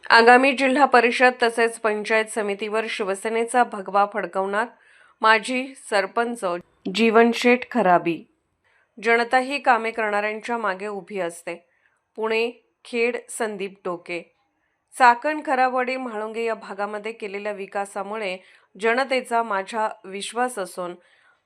आगामी जिल्हा परिषद तसेच पंचायत समितीवर शिवसेनेचा भगवा फडकवणार माजी सरपंच जीवनशेठ खराबी। जनता ही कामे करणाऱ्यांच्या मागे उभी असते। पुणे, खेड, संदीप टोके। चाकण, खराबवाडी, म्हाळुंगे या भागामध्ये केलेल्या विकासामुळे जनतेचा माझा विश्वास असून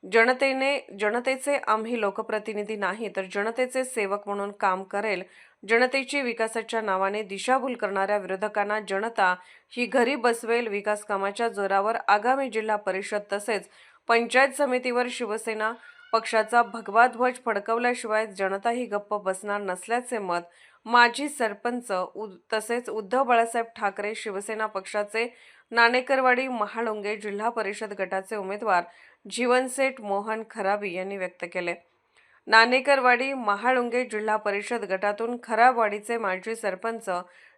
जनतेचे आम्ही लोकप्रतिनिधी नाही तर जनतेचे सेवक म्हणून काम करेल। जनतेची विकासाच्या नावाने दिशाभूल करणाऱ्या विरोधकांना जनता ही घरी बसवेल। विकास कामाच्या जोरावर आगामी जिल्हा परिषद तसेच पंचायत समितीवर शिवसेना पक्षाचा भगवा ध्वज फडकवल्याशिवाय जनता ही गप्प बसणार नसल्याचे मत माजी सरपंच तसेच उद्धव बाळासाहेब ठाकरे शिवसेना पक्षाचे नाणेकरवाडी महाळुंगे जिल्हा परिषद गटाचे उमेदवार जीवनशेठ मोहन खराबी यांनी व्यक्त केले। नाणेकरवाडी महाळुंगे जिल्हा परिषद गटातून खराबवाडीचे माजी सरपंच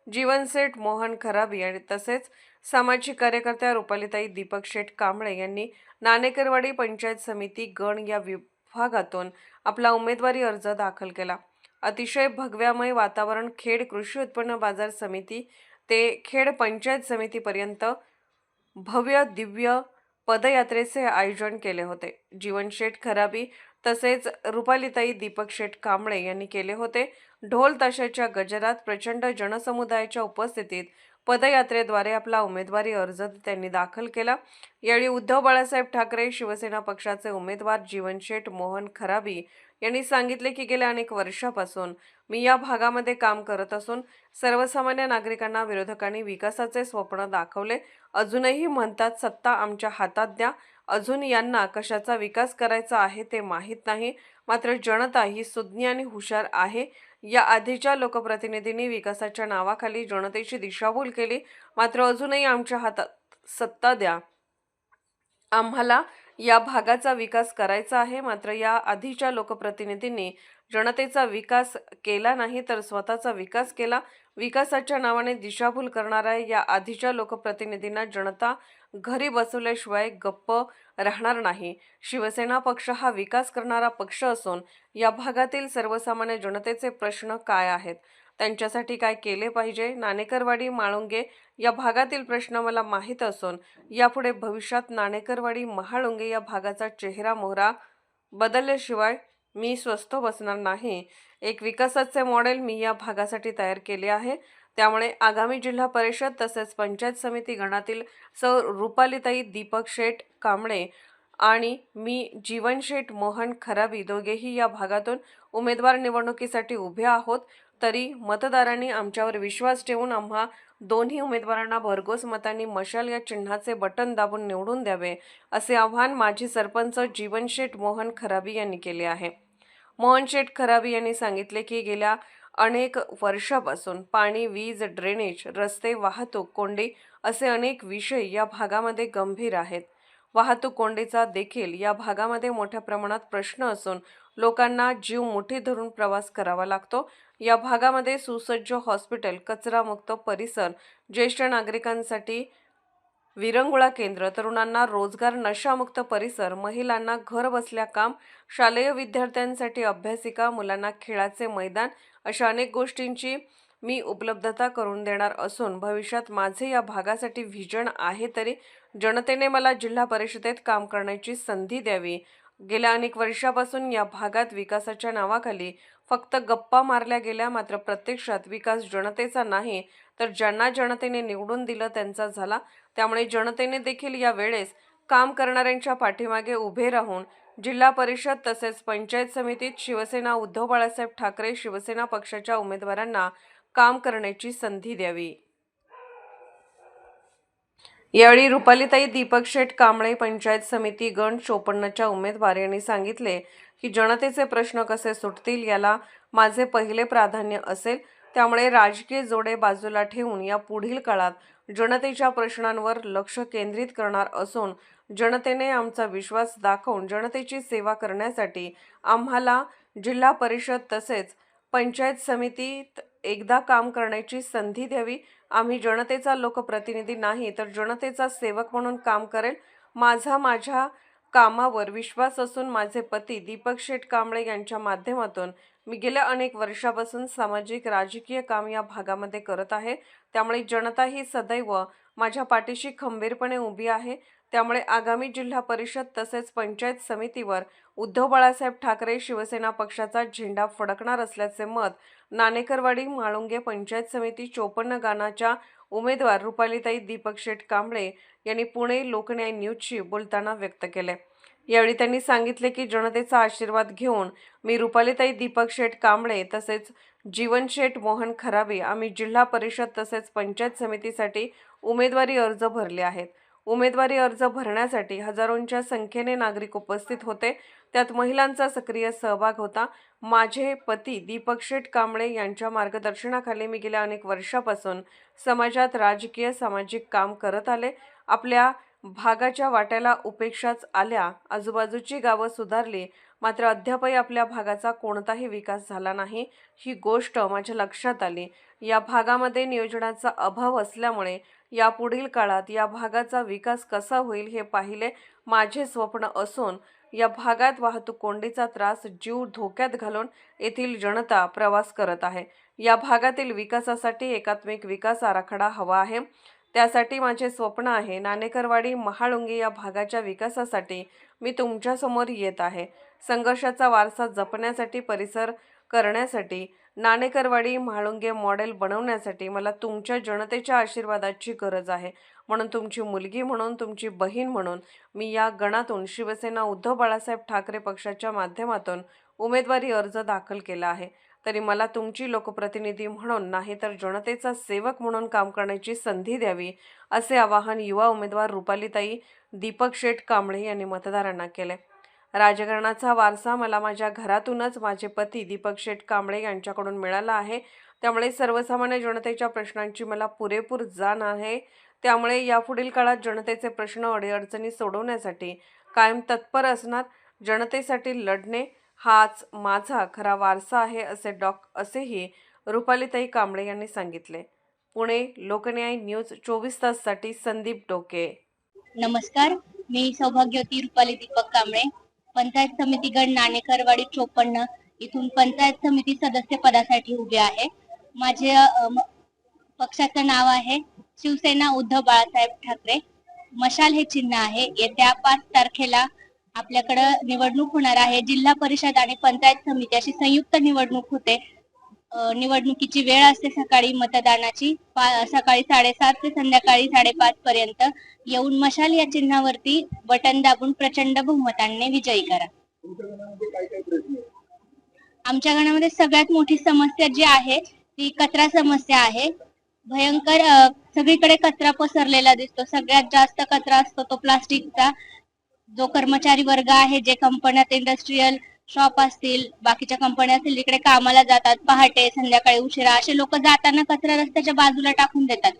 जीवनशेठ मोहन खराबी आणि तसेच सामाजिक कार्यकर्त्या रुपालीताई दीपक शेठ कांबळे यांनी नाणेकरवाडी पंचायत समिती गण या विभागातून आपला उमेदवारी अर्ज दाखल केला। अतिशय भगव्यामय वातावरण खेड कृषी उत्पन्न बाजार समिती ते खेड पंचायत समितीपर्यंत भव्य दिव्य पदयात्रेचे आयोजन केले होते। जीवनशेठ खराबी तसेच रुपालीताई दीपक शेठ कांबळे यांनी केले होते। ढोल ताशाच्या गजरात प्रचंड जनसमुदायाच्या उपस्थितीत पदयात्रेद्वारे आपला उमेदवारी अर्ज त्यांनी दाखल केला। यावेळी उद्धव बाळासाहेब ठाकरे शिवसेना पक्षाचे उमेदवार जीवनशेठ मोहन खराबी यांनी सांगितले की गेल्या अनेक वर्षापासून मी या भागामध्ये काम करत असून सर्वसामान्य नागरिकांना विरोधकांनी विकासाचे स्वप्न दाखवले। अजूनही म्हणतात सत्ता आमच्या हातात द्या। अजून यांना कशाचा विकास करायचा आहे ते माहीत नाही, मात्र जनता ही सुज्ञ आणि हुशार आहे। या आधीच्या लोकप्रतिनिधींनी विकासाच्या नावाखाली जनतेची दिशाभूल केली, मात्र अजूनही आमच्या हातात सत्ता द्या। आम्हाला या भागाचा विकास करायचा आहे, मात्र या आधीच्या लोकप्रतिनिधींनी जनतेचा विकास केला नाही तर स्वतःचा विकास केला। विकासाच्या नावाने दिशाभूल करणाऱ्या या आधीच्या लोकप्रतिनिधींना जनता घरी बसवल्याशिवाय गप्प राहणार नाही। शिवसेना पक्ष हा विकास करणारा पक्ष असून या भागातील सर्वसामान्य जनतेचे प्रश्न काय आहेत, त्यांच्यासाठी काय केले पाहिजे, नाणेकरवाडी म्हाळुंगे या भागातील प्रश्न मला माहीत असून यापुढे भविष्यात नाणेकरवाडी महाळुंगे या भागाचा चेहरा मोहरा बदलल्याशिवाय मी स्वस्थ बसणार नाही। एक विकासाचे मॉडेल मी या भागासाठी तयार केले आहे। त्यामुळे आगामी जिल्हा परिषद तसेच पंचायत समिती गणातील सौ रुपालीताई दीपक शेठ कांबळे आणि मी जीवनशेठ मोहन खराबी दोघेही या भागातून उमेदवार निवडणुकीसाठी उभे आहोत। तरी मतदारांनी आमच्यावर विश्वास ठेवून आम्हा दोन्ही उमेदवारांना भरघोस मतांनी मशाल या चिन्हाचे बटन दाबून निवडून द्यावे, असे आवाहन माजी सरपंच जीवनशेठ मोहन खराबी यांनी केले आहे। मोहन शेठ खराबी यांनी सांगितले की गेल्या अनेक वर्षापासून पाणी, वीज, ड्रेनेज, रस्ते, वाहतूक कोंडी असे अनेक विषय या भागामध्ये गंभीर आहेत। वाहतूक कोंडीचा देखील या भागामध्ये मोठ्या प्रमाणात प्रश्न असून लोकांना जीव मुठीत धरून प्रवास करावा लागतो। या भागामध्ये सुसज्ज हॉस्पिटल, कचरामुक्त परिसर, ज्येष्ठ नागरिकांसाठी विरंगुळा केंद्र, तरुणांना रोजगार, नशामुक्त परिसर, महिलांना घर बसल्या काम, शालेय विद्यार्थ्यांसाठी अभ्यासिका, मुलांना खेळाचे मैदान अशा अनेक गोष्टींची मी उपलब्धता करून देणार असून भविष्यात माझे या भागासाठी व्हिजन आहे। तरी जनतेने मला जिल्हा परिषदेत काम करण्याची संधी द्यावी। गेल्या अनेक वर्षापासून या भागात विकासाच्या नावाखाली फक्त गप्पा मारल्या गेल्या, मात्र प्रत्यक्षात विकास जनतेचा नाही तर ज्यांना जनतेने निवडून दिलं त्यांचा झाला। त्यामुळे जनतेने देखील या वेळेस काम करणाऱ्यांच्या पाठीमागे उभे राहून जिल्हा परिषद तसेच पंचायत समितीत शिवसेना उद्धव बाळासाहेब ठाकरे शिवसेना पक्षाच्या उमेदवारांना काम करण्याची संधी द्यावी। यावेळी रुपालीताई दीपक शेठ कांबळे पंचायत समिती गण 54च्या उमेदवार यांनी सांगितले की जनतेचे प्रश्न कसे सुटतील याला माझे पहिले प्राधान्य असेल। त्यामुळे राजकीय जोडे बाजूला ठेवून या पुढील काळात जनतेच्या प्रश्नांवर लक्ष केंद्रित करणार असून जनतेने आमचा विश्वास दाखवून जनतेची सेवा करण्यासाठी आम्हाला जिल्हा परिषद तसेच पंचायत समितीत एकदा काम करण्याची संधी द्यावी। आम्ही जनतेचा लोकप्रतिनिधी नाही तर जनतेचा सेवक म्हणून काम करेल। माझ्या कामावर विश्वास असून माझे पती दीपक शेठ कांबळे यांच्या माध्यमातून मी गेल्या अनेक वर्षापासून सामाजिक राजकीय काम या भागामध्ये करत आहे. त्यामुळे जनता ही सदैव माझ्या पाठीशी खंबीरपणे उभी आहे. त्यामुळे आगामी जिल्हा परिषद तसेच पंचायत समितीवर उद्धव बाळासाहेब ठाकरे शिवसेना पक्षाचा झेंडा फडकणार असल्याचे मत नाणेकरवाडी म्हाळुंगे पंचायत समिती 54 गानाच्या उमेदवार रुपालीताई दीपक शेठ कांबळे यांनी पुणे लोकन्याय न्यूजशी बोलताना व्यक्त केले. यावेळी त्यांनी सांगितले की जनतेचा आशीर्वाद घेऊन मी रुपालीताई दीपक शेठ कांबळे तसेच जीवन शेठ मोहन खराबे आम्ही जिल्हा परिषद तसेच पंचायत समितीसाठी उमेदवारी अर्ज भरले आहेत. उमेदवारी अर्ज भरण्यासाठी हजारोंच्या संख्येने नागरिक उपस्थित होते. त्यात महिलांचा सक्रिय सहभाग होता. माझे पती दीपक शेठ कांबळे यांच्या मार्गदर्शनाखाली मी गेल्या अनेक वर्षापासून समाजात राजकीय सामाजिक काम करत आले. आपल्या भागाच्या वाट्याला उपेक्षाच आल्या. आजूबाजूची गावं सुधारली, मात्र अद्यापही आपल्या भागाचा कोणताही विकास झाला नाही. ही गोष्ट माझ्या लक्षात आली. या भागामध्ये नियोजनाचा अभाव असल्यामुळे यापुढील काळात या भागाचा विकास कसा होईल हे पाहिले माझे स्वप्न असून या भागात वाहतूक कोंडीचा त्रास जीव धोक्यात घालून येथील जनता प्रवास करत आहे. या भागातील विकासासाठी एकात्मिक विकास आराखडा हवा आहे. त्यासाठी माझे स्वप्न आहे. नाणेकरवाडी महाळुंगे या भागाच्या विकासासाठी मी तुमच्यासमोर येत आहे. संघर्षाचा वारसा जपण्यासाठी, परिसर करण्यासाठी, नाणेकरवाडी म्हाळुंगे मॉडेल बनवण्यासाठी मला तुमच्या जनतेच्या आशीर्वादाची गरज आहे. म्हणून तुमची मुलगी म्हणून, तुमची बहीण म्हणून मी या गणातून शिवसेना उद्धव बाळासाहेब ठाकरे पक्षाच्या माध्यमातून उमेदवारी अर्ज दाखल केला आहे. तरी मला तुमची लोकप्रतिनिधी म्हणून नाही तर जनतेचा सेवक म्हणून काम करण्याची संधी द्यावी, असे आवाहन युवा उमेदवार रुपालीताई दीपक शेठ कांबळे यांनी मतदारांना केले. राजकारणाचा वारसा मला माझ्या घरातूनच माझे पती दीपक शेठ कांबळे यांच्याकडून मिळाला आहे. त्यामुळे सर्वसामान्य जनतेच्या प्रश्नांची मला पुरेपूर जाण आहे. त्यामुळे यापुढील काळात जनतेचे प्रश्न अडीअडचणी सोडवण्यासाठी कायम तत्पर असणार. जनतेसाठी लढणे हाच माझा खरा वारसा आहे, असेही रुपालीताई कांबळे यांनी सांगितले. पुणे लोकन्याय न्यूज 24 ताससाठी संदीप डोके. नमस्कार, मी सौभाग्यवती रुपाली दीपक कांबळे, पंचायत समिती गण नाणेकरवाडी 54 इथून पंचायत समिती सदस्य पदासाठी उभे आहे. माझे पक्षाचं नाव आहे शिवसेना उद्धव बाळासाहेब ठाकरे. मशाल हे चिन्ह आहे. येत्या 5 तारखेला आपल्याकडे निवडणूक होणार आहे. जिल्हा परिषद आणि पंचायत समिती अशी संयुक्त निवडणूक होते. निवडणुकीची वेळ असते सकाळी मतदानाची सकाळी 7:30 ते संध्याकाळी 5:30 पर्यंत. येऊन मशाल या चिन्हावरती बटन दाबून प्रचंड बहुमताने विजयी करा. आमच्या गणामध्ये सगळ्यात मोठी समस्या जी आहे ती कचरा समस्या आहे. भयंकर सगळीकडे कचरा पसरलेला दिसतो. सगळ्यात जास्त कचरा असतो तो प्लास्टिकचा. जो कर्मचारी वर्ग आहे, जे कंपन्यात इंडस्ट्रीयल शॉप असतील, बाकीच्या कंपन्या असतील, जिकडे कामाला जातात पहाटे संध्याकाळी उशिरा, असे लोक जाताना कचरा रस्त्याच्या बाजूला टाकून देतात.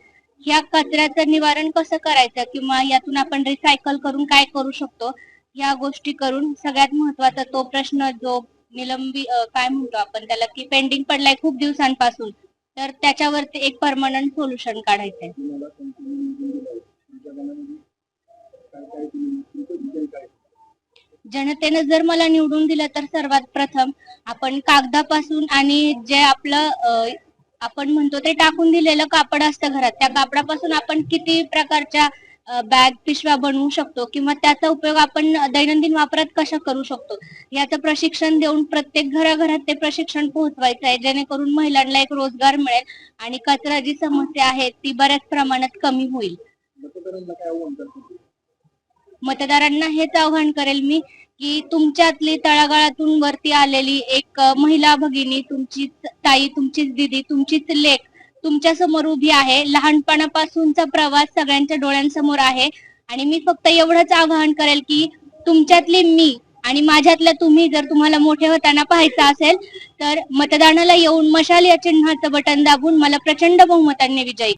ह्या कचऱ्याचं निवारण कसं करायचं किंवा यातून आपण रिसायकल करून काय करू शकतो, ह्या गोष्टी करून सगळ्यात महत्वाचा तो प्रश्न जो काय म्हणतो आपण त्याला, की पेंडिंग पडलाय खूप दिवसांपासून, तर त्याच्यावरती एक परमनंट सोल्युशन काढायचंय. जनतेने जर मला निवडून दिलं तर सर्वात प्रथम आपण कागदापासून आणि जे आपलं आपण म्हणतो ते टाकून दिलेलं कापड असतं घरात, त्या कापडापासून आपण किती प्रकारच्या बॅग पिशव्या बनवू शकतो किंवा त्याचा उपयोग आपण दैनंदिन वापरात कशा करू शकतो याचं प्रशिक्षण देऊन प्रत्येक घराघरात ते प्रशिक्षण पोहोचवायचं आहे, जेणेकरून महिलांना एक रोजगार मिळेल आणि कचरा जी समस्या आहे ती बऱ्याच प्रमाणात कमी होईल. मतदारांना हेच आव्हान करेल मी की तुमच्यातली तळागाळातून वरती आलेली एक महिला भगिनी, तुमचीच ताई, तुमचीच दिदी, तुमचीच लेक तुमच्या समोर उभी आहे. लहानपणापासूनचा प्रवास सगळ्यांच्या डोळ्यांसमोर आहे आणि मी फक्त एवढंच आवाहन करेल की तुमच्यातली मी आणि माझ्यातल्या तुम्ही जर तुम्हाला मोठे होताना पाहायचं असेल तर मतदानाला येऊन मशाल या चिन्हाचं बटन दाबून मला प्रचंड बहुमताने विजयी